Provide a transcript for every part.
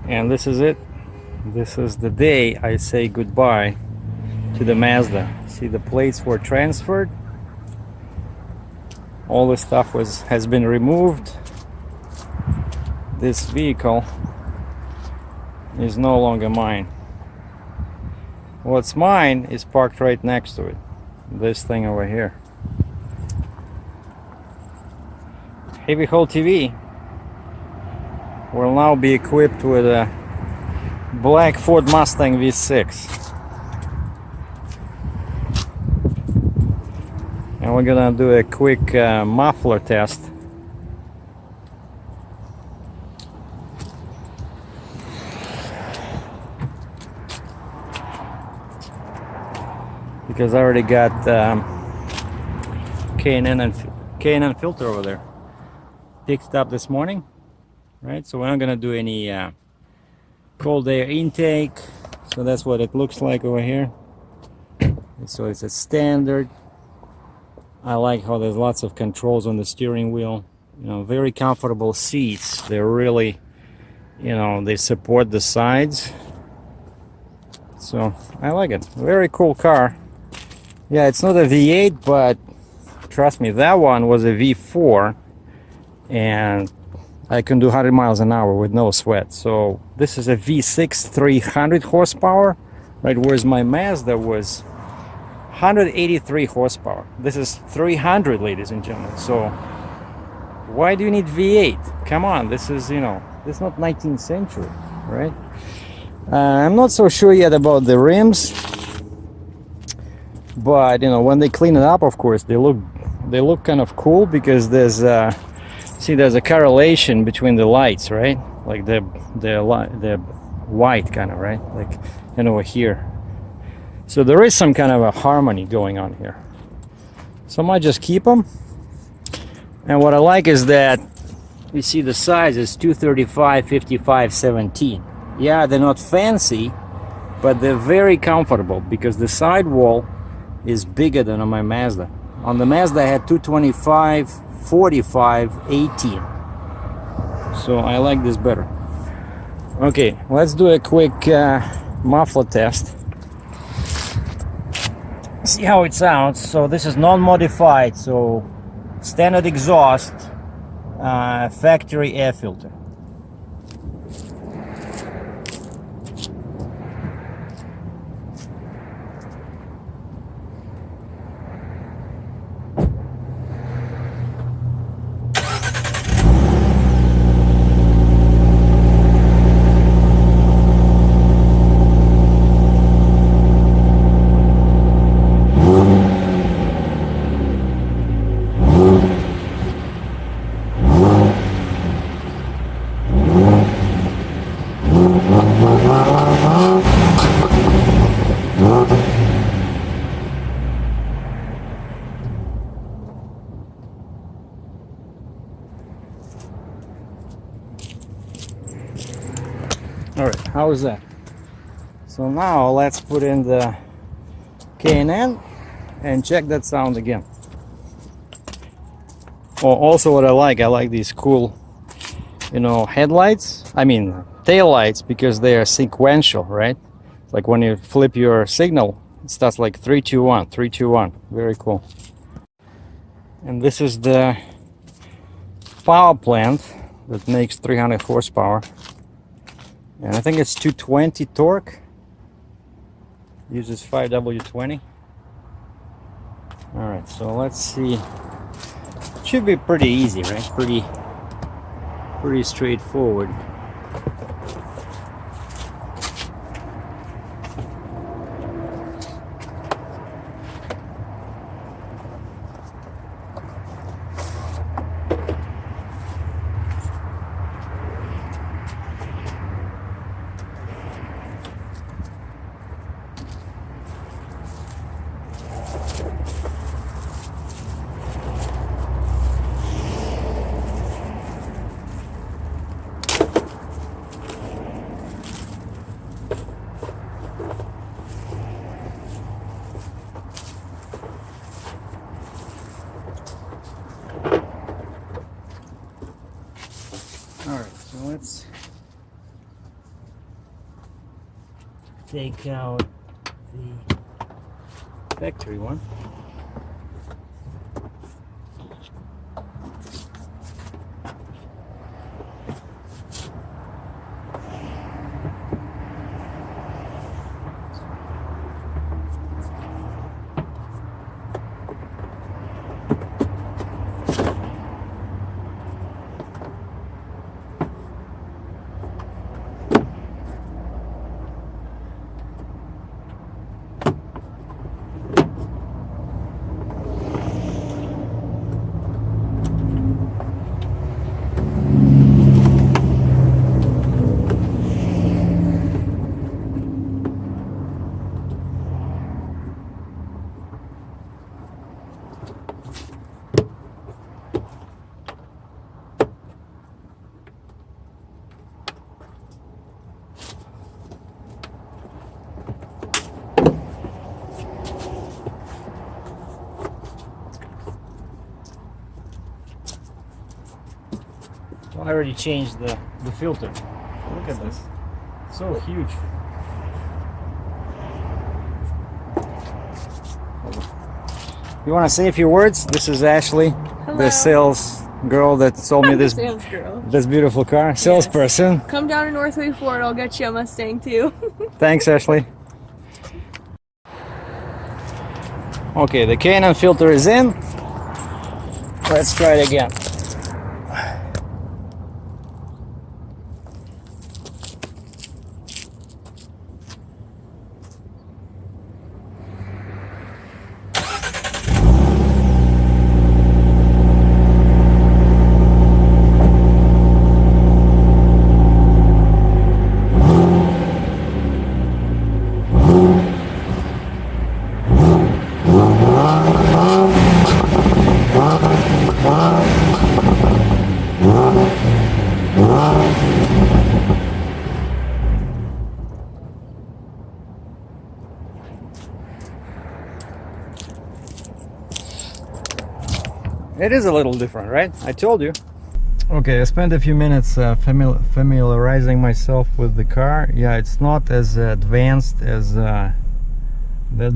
And this is it. This is the day I say goodbye to the Mazda. See, the plates were transferred. All the stuff has been removed. This vehicle is no longer mine. What's mine is parked right next to it. This thing over here. Heavy Haul TV will now be equipped with a black Ford Mustang V6. And we're gonna do a quick muffler test. Because I already got K&N filter over there. Picked up this morning, right? So we're not gonna do any cold air intake. So that's what it looks like over here. So it's a standard. I like how there's lots of controls on the steering wheel. You know, very comfortable seats. They're really, you know, they support the sides. So I like it. Very cool car. Yeah, it's not a V8, but trust me, that one was a V4, and I can do 100 miles an hour with no sweat. So this is a V6 300 horsepower, right? Whereas my Mazda was 183 horsepower. This is 300, ladies and gentlemen. So why do you need V8? Come on, this is, you know, this is not 19th century, right? I'm not so sure yet about the rims, but you know, when they clean it up, of course, they look kind of cool, because there's there's a correlation between the lights, right? Like the white kind of, right? Like, and over here. So there is some kind of a harmony going on here. So I might just keep them. And what I like is that you see the size is 235, 55, 17. Yeah, they're not fancy, but they're very comfortable, because the sidewall is bigger than on my Mazda. On the Mazda I had 225, 45, 18. So I like this better. Okay, let's do a quick muffler test. See how it sounds. So this is non-modified, so standard exhaust, factory air filter. All right, how is that? So now let's put in the K&N and check that sound again. Oh, also what I like these cool, you know, headlights. I mean, tail lights, because they are sequential, right? Like when you flip your signal, it starts like 3, 2, 1, 3, 2, 1. Very cool. And this is the power plant that makes 300 horsepower. And I think it's 220 torque. Uses 5W20. Alright, so let's see. It should be pretty easy, right? Pretty straightforward. Alright, so let's take out the factory one. I already changed the filter. Look at this. So huge. You want to say a few words? This is Ashley, Hello. the sales girl that sold me this beautiful car. Salesperson. Yes. Come down to Northway Ford, I'll get you a Mustang too. Thanks, Ashley. Okay, the K&N filter is in. Let's try it again. It is a little different, right? I told you. Okay, I spent a few minutes familiarizing myself with the car. Yeah, it's not as advanced as that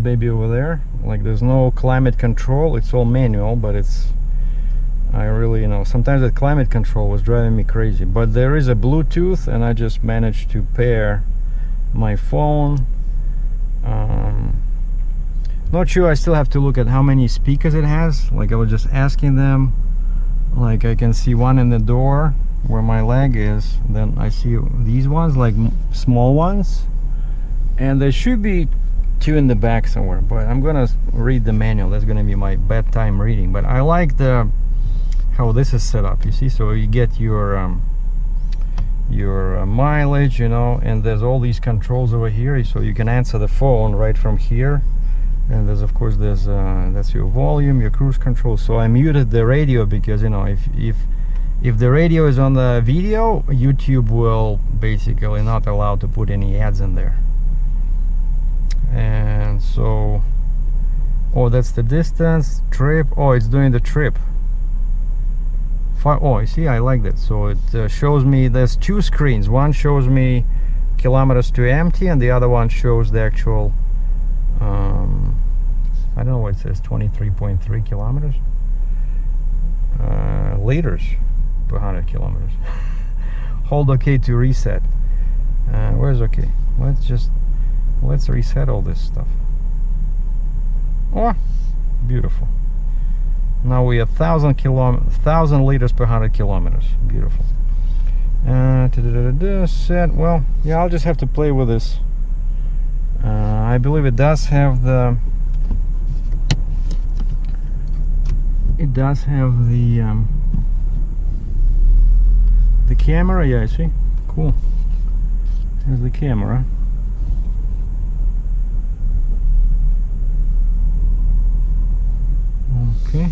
baby over there. Like, there's no climate control. It's all manual, but I really, sometimes the climate control was driving me crazy. But there is a Bluetooth, and I just managed to pair my phone. Not sure, I still have to look at how many speakers it has. Like, I was just asking them. Like, I can see one in the door where my leg is. Then I see these ones, like small ones. And there should be two in the back somewhere. But I'm gonna read the manual. That's gonna be my bedtime reading. But I like how this is set up. You see, so you get your mileage, and there's all these controls over here. So you can answer the phone right from here. And there's, of course, that's your volume, your cruise control. So I muted the radio because, if the radio is on the video, YouTube will basically not allow to put any ads in there. And so, that's the distance, trip. Oh, it's doing the trip. Oh, see, I like that. So it shows me, there's two screens. One shows me kilometers to empty, and the other one shows the actual I don't know what it says, 23.3 kilometers liters per 100 kilometers. Hold OK to reset. Where's OK? Let's reset all this stuff. Oh, beautiful. Now we have 1,000 liters per 100 kilometers. Beautiful. Set. Well, yeah, I'll just have to play with this. I believe it does have the camera. Yeah, I see. Cool. Here's the camera. Okay.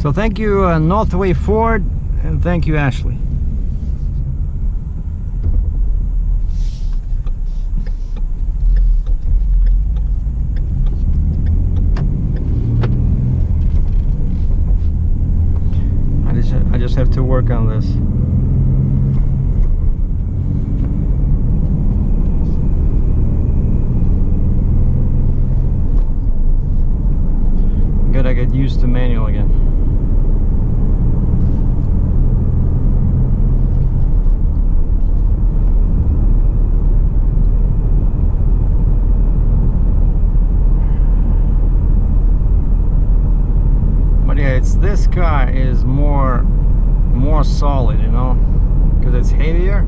So thank you, Northway Ford, and thank you, Ashley. hours have to work on this. Gotta get used to manual again. But yeah, this car is more solid, you know, because it's heavier.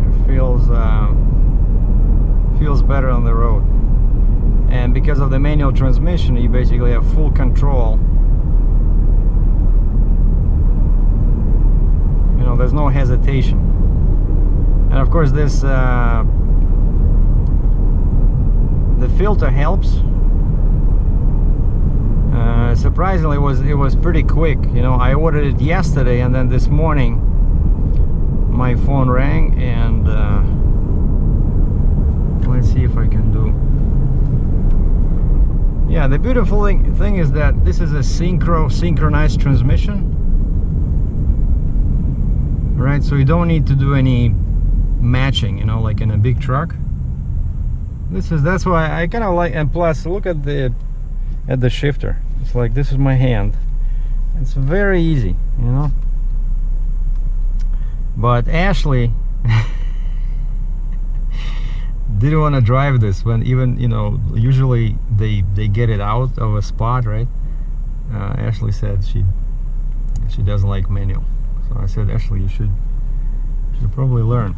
It feels better on the road. And because of the manual transmission, you basically have full control. You know, there's no hesitation. And of course this the filter helps. Surprisingly, it was pretty quick. You know, I ordered it yesterday, and then this morning my phone rang, and let's see if I can do. Yeah, the beautiful thing is that this is a synchronized transmission, right? So you don't need to do any matching, you know, like in a big truck. That's why I kind of like. And plus, look at the shifter. It's like, this is my hand. It's very easy, you know. But Ashley didn't want to drive this, when even, you know, usually they get it out of a spot, right? Ashley said she doesn't like manual. So I said, Ashley, you should probably learn.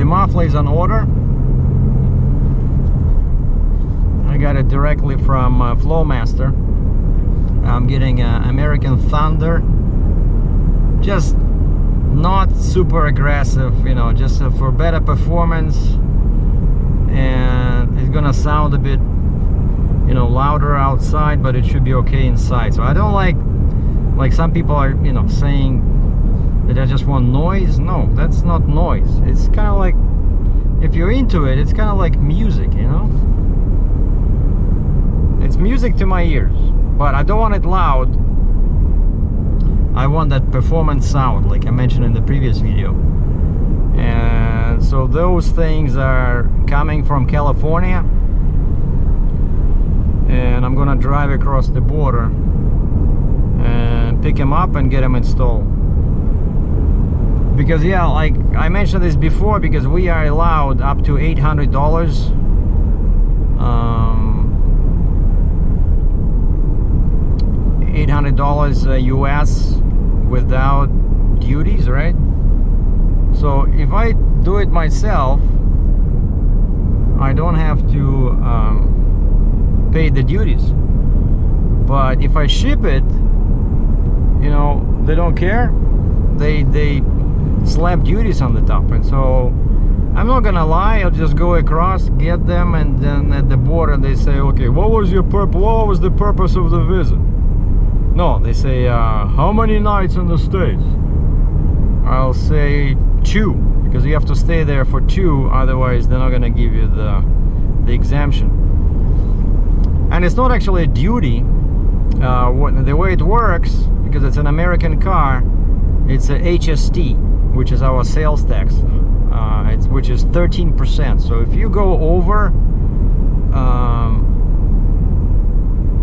Muffle is on order. I got it directly from Flowmaster. I'm getting American Thunder, just not super aggressive, you know, just for better performance, and it's gonna sound a bit, you know, louder outside, but it should be okay inside. So I don't like some people are, you know, saying that I just want noise. No, that's not noise. It's kind of like, if you're into it, it's kind of like music, you know. It's music to my ears, but I don't want it loud. I want that performance sound, like I mentioned in the previous video. And so those things are coming from California, and I'm gonna drive across the border and pick them up and get them installed. Because yeah, like I mentioned this before, because we are allowed up to $800 $800 US without duties, right? So if I do it myself, I don't have to pay the duties. But if I ship it, you know, they don't care. They slap duties on the top. And so I'm not gonna lie, I'll just go across, get them, and then at the border they say, okay, what was the purpose of the visit? No, they say, how many nights in the States? I'll say 2, because you have to stay there for 2, otherwise they're not gonna give you the exemption. And it's not actually a duty. The way it works, because it's an American car, it's a HST, which is our sales tax, which is 13%. So if you go over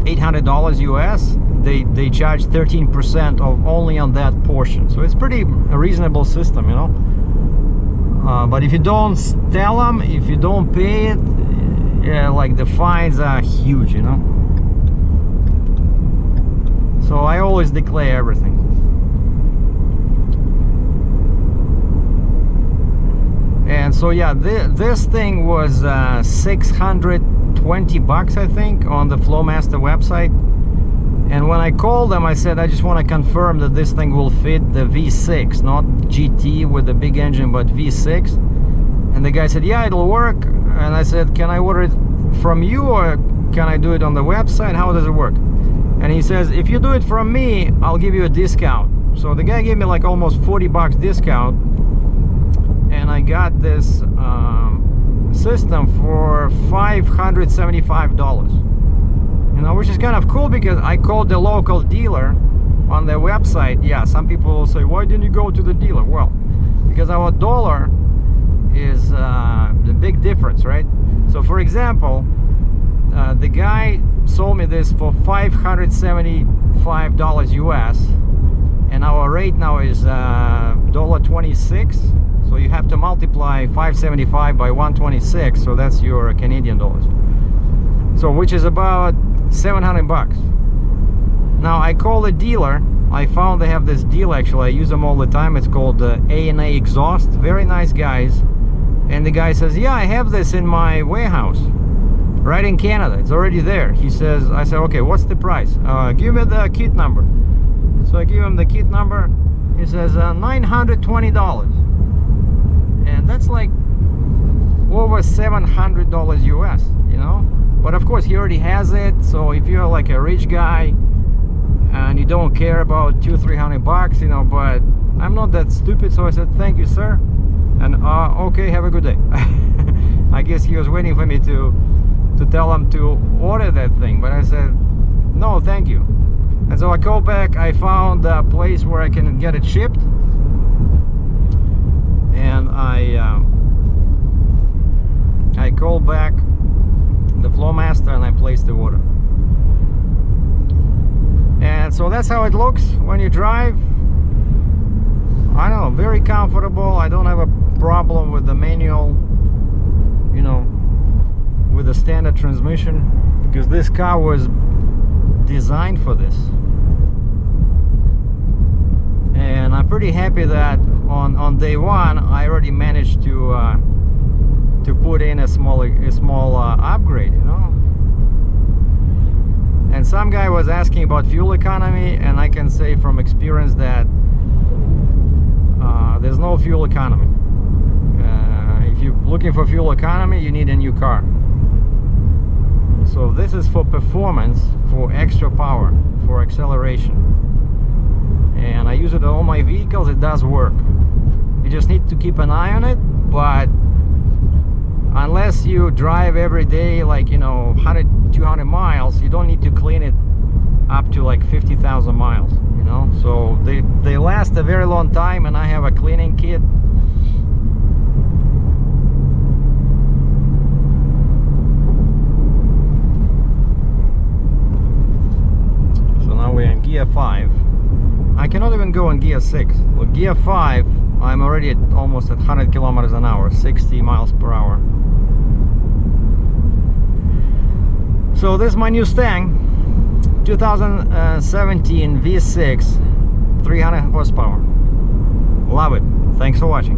$800 US, they charge 13% of only on that portion. So it's pretty a reasonable system, you know. But if you don't tell them, if you don't pay it, yeah, like the fines are huge, you know. So I always declare everything. And so yeah, this thing was 620 bucks, I think, on the Flowmaster website. And when I called them, I said, I just want to confirm that this thing will fit the V6, not GT with the big engine, but V6. And the guy said, yeah, it'll work. And I said, can I order it from you, or can I do it on the website? How does it work? And he says, if you do it from me, I'll give you a discount. So the guy gave me like almost $40 discount, and I got this system for $575. You know, which is kind of cool because I called the local dealer on their website. Yeah, some people will say, why didn't you go to the dealer? Well, because our dollar is the big difference, right? So for example, the guy sold me this for $575 US, and our rate now is $1.26. So you have to multiply 575 by 126, so that's your Canadian dollars. So which is about $700. Now I call the dealer. I found they have this deal, actually. I use them all the time. It's called A&A Exhaust. Very nice guys. And the guy says, yeah, I have this in my warehouse right in Canada. It's already there. He says, I said, okay, what's the price? Give me the kit number. So I give him the kit number. He says $920. And that's like over $700 US, you know. But of course he already has it. So if you're like a rich guy and you don't care about $200-300, you know, but I'm not that stupid. So I said, thank you, sir. And okay, have a good day. I guess he was waiting for me to tell him to order that thing, but I said no, thank you. And so I called back. I found a place where I can get it shipped, and I called back the Flowmaster and I placed the order. And so that's how it looks when you drive. I don't know, very comfortable. I don't have a problem with the manual, you know, with the standard transmission, because this car was designed for this. And I'm pretty happy that on day one I already managed to put in a small upgrade, you know. And some guy was asking about fuel economy, and I can say from experience that there's no fuel economy. If you're looking for fuel economy, you need a new car. So this is for performance, for extra power, for acceleration. And I use it on all my vehicles. It does work. You just need to keep an eye on it. But unless you drive every day, like, you know, 100-200 miles, you don't need to clean it up to like 50,000 miles, you know. So they last a very long time, and I have a cleaning kit. So now we're in gear 5. I cannot even go in gear 6. Well, gear 5, I'm already at almost at 100 kilometers an hour, 60 miles per hour. So this is my new Mustang, 2017 V6, 300 horsepower. Love it. Thanks for watching.